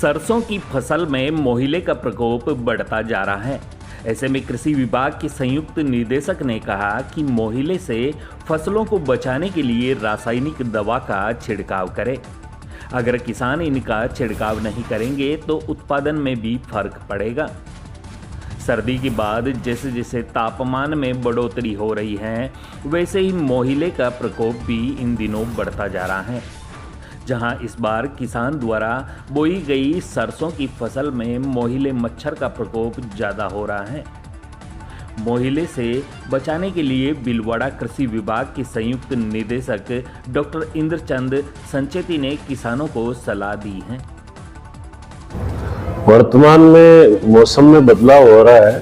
सरसों की फसल में मोहिले का प्रकोप बढ़ता जा रहा है। ऐसे में कृषि विभाग के संयुक्त निदेशक ने कहा कि मोहिले से फसलों को बचाने के लिए रासायनिक दवा का छिड़काव करें। अगर किसान इनका छिड़काव नहीं करेंगे तो उत्पादन में भी फर्क पड़ेगा। सर्दी के बाद जैसे जैसे तापमान में बढ़ोतरी हो रही है, वैसे ही मोहिले का प्रकोप भी इन दिनों बढ़ता जा रहा है। जहां इस बार किसान द्वारा बोई गई सरसों की फसल में मोहिले मच्छर का प्रकोप ज़्यादा हो रहा है। मोहिले से बचाने के लिए भीलवाड़ा कृषि विभाग के संयुक्त निदेशक डॉक्टर इंद्रचंद संचेती ने किसानों को सलाह दी है। वर्तमान में मौसम में बदलाव हो रहा है,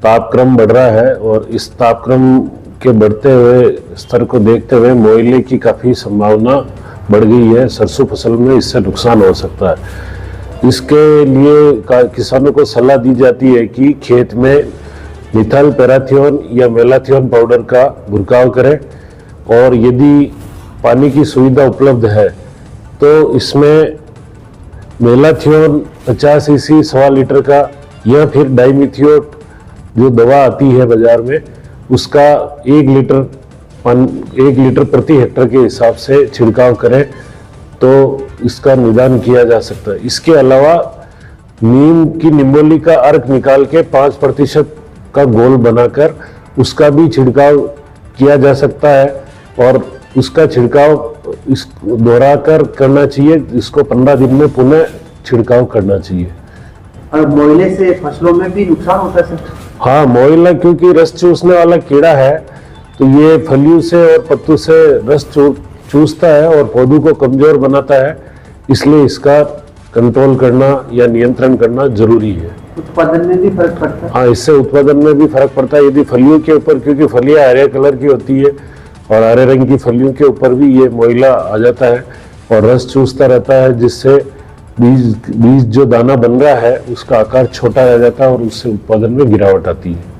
तापक्रम बढ़ रहा है और इस तापक्रम के बढ़ते हुए स्तर को देखते हुए मोहिले की काफ़ी संभावना बढ़ गई है। सरसों फसल में इससे नुकसान हो सकता है। इसके लिए किसानों को सलाह दी जाती है कि खेत में मिथाइल पैराथियोन या मेलाथियोन पाउडर का छिड़काव करें और यदि पानी की सुविधा उपलब्ध है तो इसमें मेलाथियोन 50 सीसी 1.25 लीटर का या फिर डाइमिथियोट जो दवा आती है बाजार में उसका 1 लीटर प्रति हेक्टेयर के हिसाब से छिड़काव करें तो इसका निदान किया जा सकता है। इसके अलावा नीम की निमोली का अर्क निकाल के 5% का घोल बनाकर उसका भी छिड़काव किया जा सकता है और उसका छिड़काव इस दोहरा कर करना चाहिए। इसको 15 दिन में पुनः छिड़काव करना चाहिए। और मोहिले से फसलों में भी नुकसान होता है सर? हाँ, मोइला क्योंकि रस चूसने वाला कीड़ा है तो ये फलियों से और पत्तों से रस चूसता है और पौधों को कमजोर बनाता है, इसलिए इसका कंट्रोल करना या नियंत्रण करना जरूरी है। उत्पादन में भी फर्क पड़ता है? हाँ, इससे उत्पादन में भी फर्क पड़ता है। यदि फलियों के ऊपर, क्योंकि फलियां हरे कलर की होती है और हरे रंग की फलियों के ऊपर भी ये मोइला आ जाता है और रस चूसता रहता है, जिससे बीज जो दाना बन रहा है उसका आकार छोटा रह जाता है और उससे उत्पादन में गिरावट आती है।